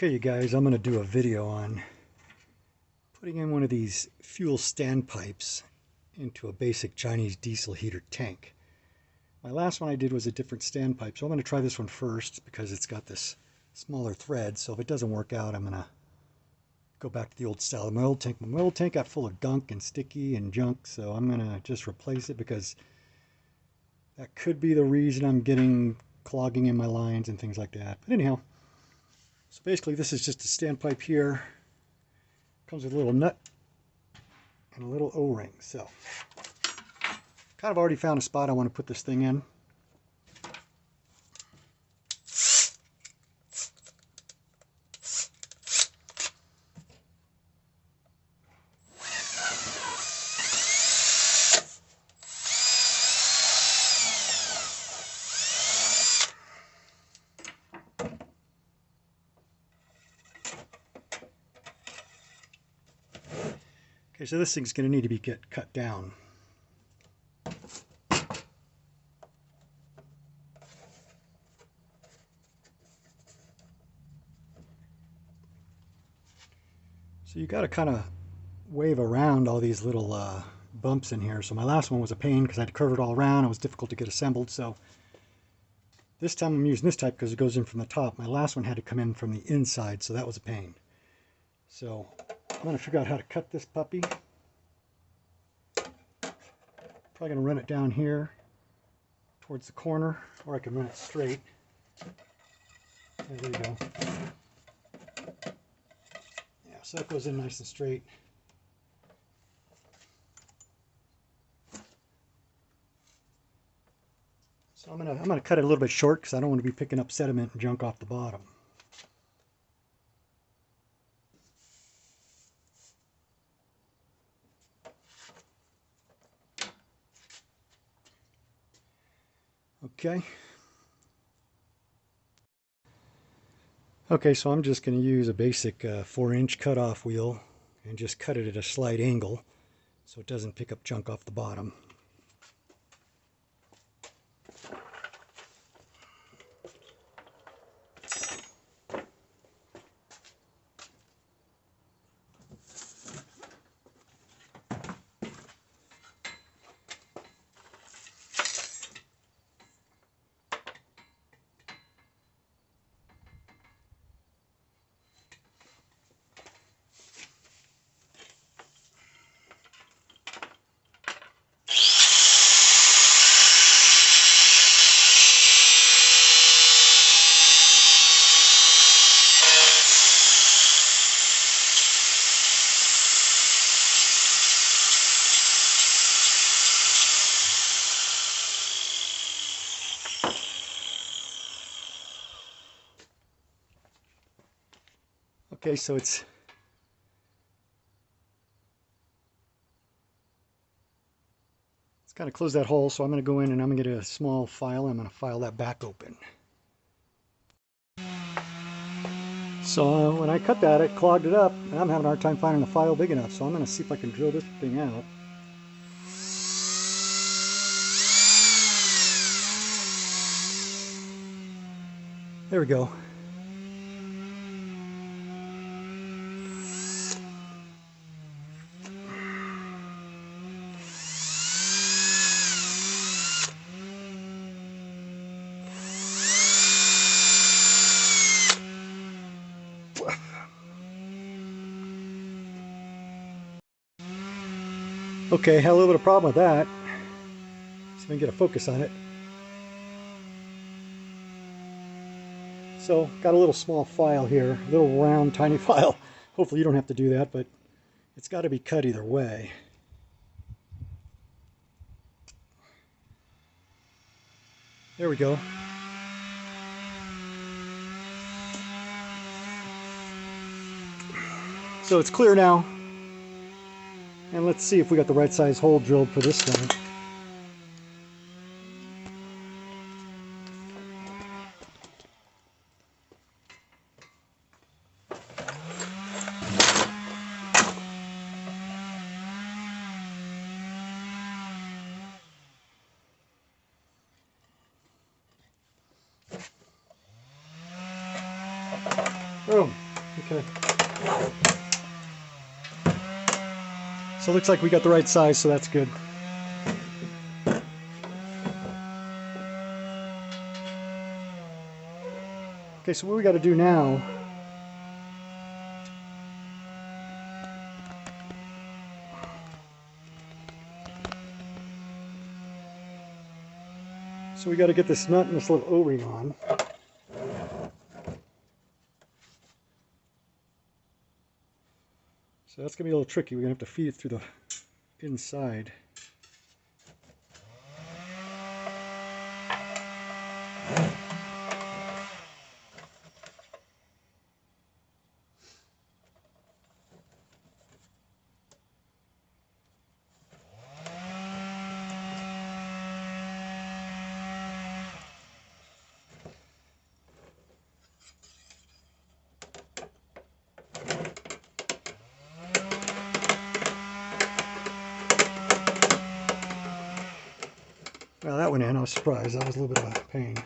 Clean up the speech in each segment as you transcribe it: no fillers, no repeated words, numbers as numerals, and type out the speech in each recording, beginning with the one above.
Okay, you guys, I'm going to do a video on putting in one of these fuel standpipes into a basic Chinese diesel heater tank. My last one I did was a different standpipe, so I'm going to try this one first because it's got this smaller thread. So if it doesn't work out, I'm going to go back to the old style of my old tank. My old tank got full of gunk and sticky and junk, so I'm going to just replace it because that could be the reason I'm getting clogging in my lines and things like that. But anyhow, so basically this is just a standpipe here. Comes with a little nut and a little O-ring. So kind of already found a spot I want to put this thing in. Okay, so this thing's going to need to be cut down. So you got to kind of wave around all these little bumps in here. So my last one was a pain because I had to curve it all around. It was difficult to get assembled. So this time I'm using this type because it goes in from the top. My last one had to come in from the inside, so that was a pain. So I'm going to figure out how to cut this puppy. Probably going to run it down here towards the corner, or I can run it straight. There we go. Yeah, so that goes in nice and straight. So I'm gonna cut it a little bit short because I don't want to be picking up sediment and junk off the bottom. Okay. Okay, so I'm just going to use a basic 4-inch cutoff wheel and just cut it at a slight angle so it doesn't pick up junk off the bottom. Okay, so it's kind of close that hole, so I'm going to go in and I'm going to get a small file. I'm going to file that back open. So when I cut that, it clogged it up, and I'm having a hard time finding a file big enough, so I'm going to see if I can drill this thing out. There we go. Okay, had a little bit of problem with that. See if I can get a focus on it. So, got a little small file here, a little round, tiny file. Hopefully you don't have to do that, but it's got to be cut either way. There we go. So it's clear now. And let's see if we got the right size hole drilled for this thing. Boom. Okay. So it looks like we got the right size, so that's good. Okay, so what we got to do now so we got to get this nut and this little O-ring on. So that's going to be a little tricky. We're going to have to feed it through the inside. Well, that went in. I was surprised. That was a little bit of a pain.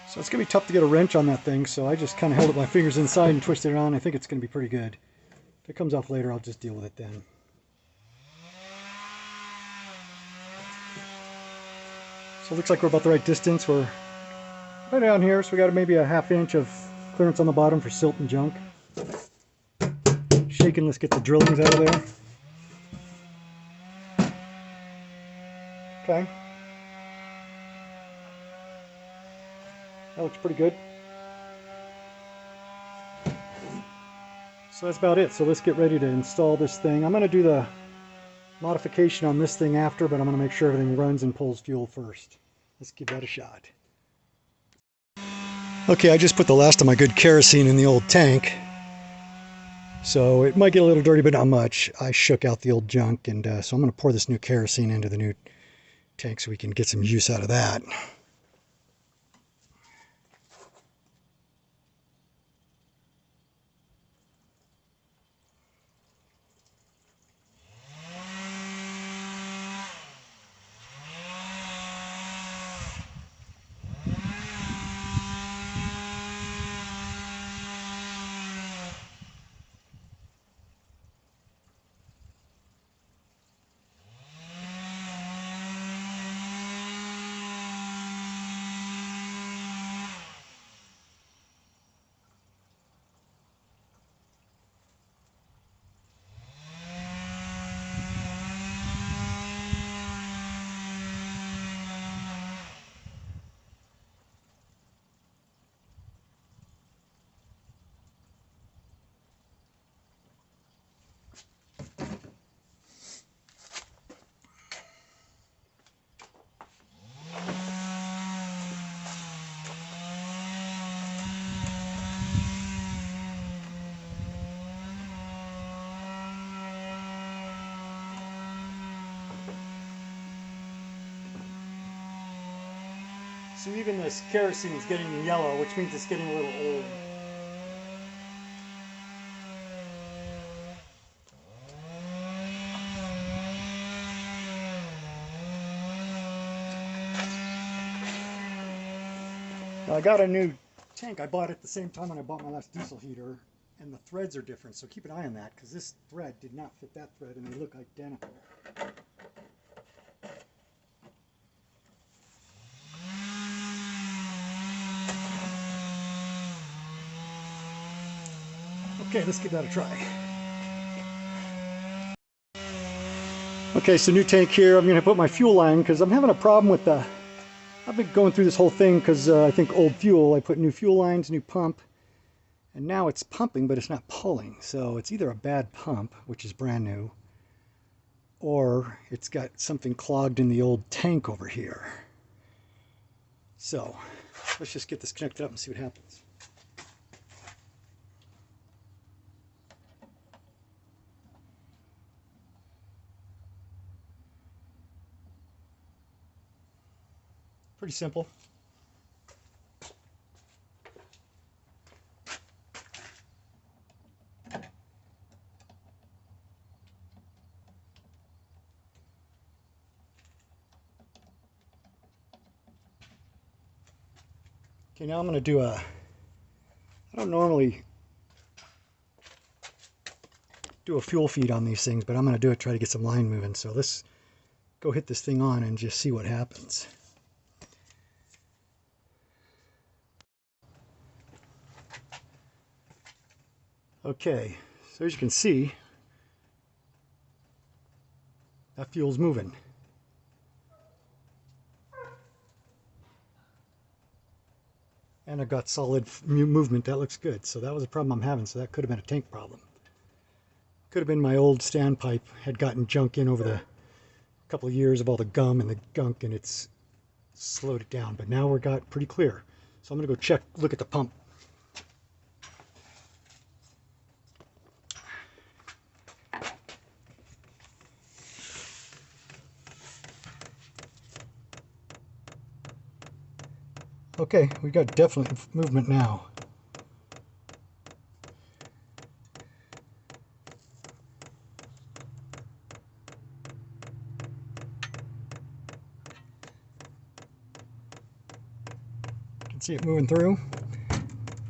So it's going to be tough to get a wrench on that thing, so I just kind of held it with my fingers inside and twisted it on. I think it's going to be pretty good. If it comes off later, I'll just deal with it then. So it looks like we're about the right distance. We're right down here, so we got maybe a ½ inch of clearance on the bottom for silt and junk. Shaking, let's get the drillings out of there. Okay. That looks pretty good. So that's about it. So let's get ready to install this thing. I'm going to do the modification on this thing after, but I'm going to make sure everything runs and pulls fuel first. Let's give that a shot. Okay, I just put the last of my good kerosene in the old tank. So it might get a little dirty, but not much. I shook out the old junk, and so I'm going to pour this new kerosene into the new tank so we can get some use out of that. So even this kerosene is getting yellow, which means it's getting a little old. Now I got a new tank. I bought it at the same time when I bought my last diesel heater, and the threads are different, so keep an eye on that, because this thread did not fit that thread, and they look identical. Okay, let's give that a try. Okay, so new tank here. I'm going to put my fuel line because I'm having a problem with the... I've been going through this whole thing because I think old fuel. I put new fuel lines, new pump, and now it's pumping, but it's not pulling. So it's either a bad pump, which is brand new, or it's got something clogged in the old tank over here. So let's just get this connected up and see what happens. Pretty simple. Okay, now I'm going to do I don't normally do a fuel feed on these things, but I'm going to do it, try to get some line moving. So let's go hit this thing on and just see what happens. Okay, so as you can see, that fuel's moving. And I've got solid movement. That looks good. So that was a problem I'm having. So that could have been a tank problem. Could have been my old standpipe had gotten junk in over the couple of years of all the gum and the gunk, and it's slowed it down. But now we're got pretty clear. So I'm going to go look at the pump. Okay, we got definite movement now. You can see it moving through.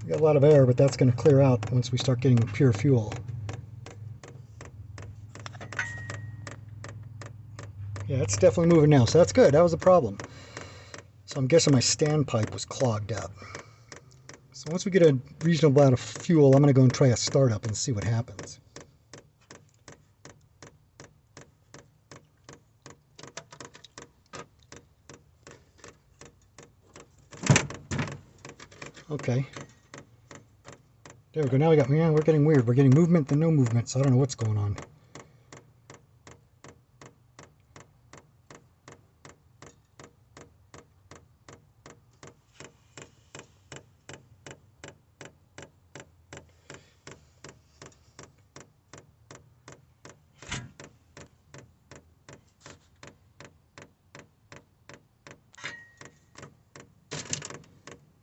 We got a lot of air, but that's going to clear out once we start getting pure fuel. Yeah, it's definitely moving now, so that's good. That was a problem. So I'm guessing my standpipe was clogged up. So once we get a reasonable amount of fuel, I'm going to go and try a startup and see what happens. Okay. There we go. Now we're getting weird. We're getting movement and no movement, so I don't know what's going on.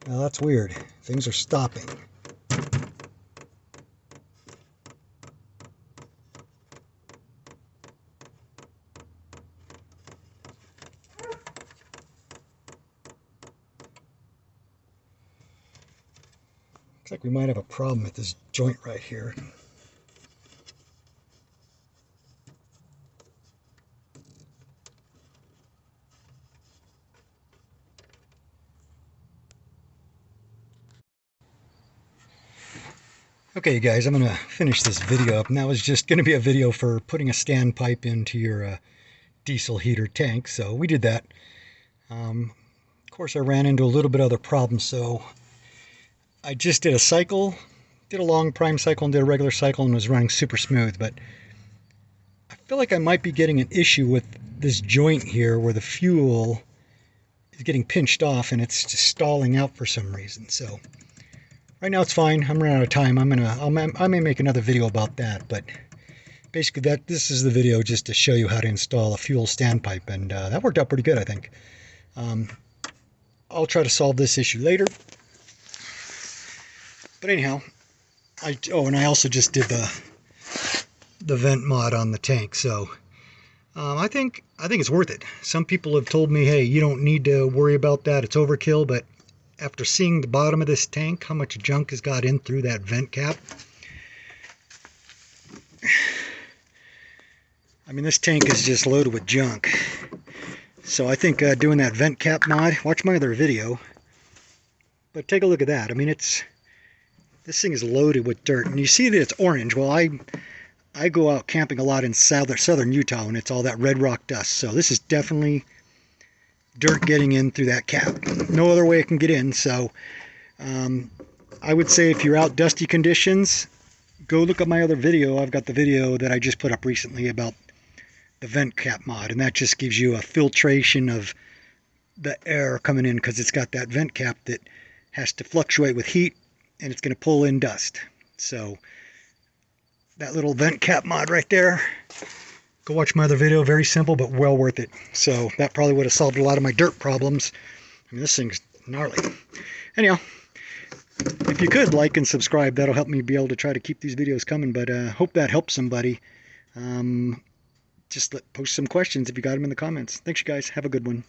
Now that's weird. Things are stopping. Looks like we might have a problem at this joint right here. Okay, you guys, I'm going to finish this video up. And that was just going to be a video for putting a standpipe into your diesel heater tank. So we did that. Of course, I ran into a little bit of other problems. So I just did a cycle, did a long prime cycle and did a regular cycle and was running super smooth. But I feel like I might be getting an issue with this joint here where the fuel is getting pinched off and it's just stalling out for some reason. So right now it's fine. I'm running out of time. I may make another video about that, but basically this is the video just to show you how to install a fuel standpipe, and that worked out pretty good, I think. I'll try to solve this issue later. But anyhow, and I also just did the vent mod on the tank, so I think it's worth it. Some people have told me, hey, you don't need to worry about that, it's overkill, but after seeing the bottom of this tank, how much junk has got in through that vent cap, I mean, this tank is just loaded with junk. So I think doing that vent cap mod, watch my other video, but take a look at that. I mean, this thing is loaded with dirt, and you see that it's orange. Well, I go out camping a lot in southern Utah, and it's all that red rock dust. So this is definitely dirt getting in through that cap. No other way it can get in. So I would say if you're out dusty conditions, go look at my other video. I've got the video that I just put up recently about the vent cap mod, and that just gives you a filtration of the air coming in, because it's got that vent cap that has to fluctuate with heat, and it's going to pull in dust. So that little vent cap mod right there, go watch my other video. Very simple, but well worth it. So that probably would have solved a lot of my dirt problems. I mean, this thing's gnarly. Anyhow, if you could like and subscribe, that'll help me be able to try to keep these videos coming. But hope that helps somebody. Just post some questions if you got them in the comments. Thanks, you guys. Have a good one.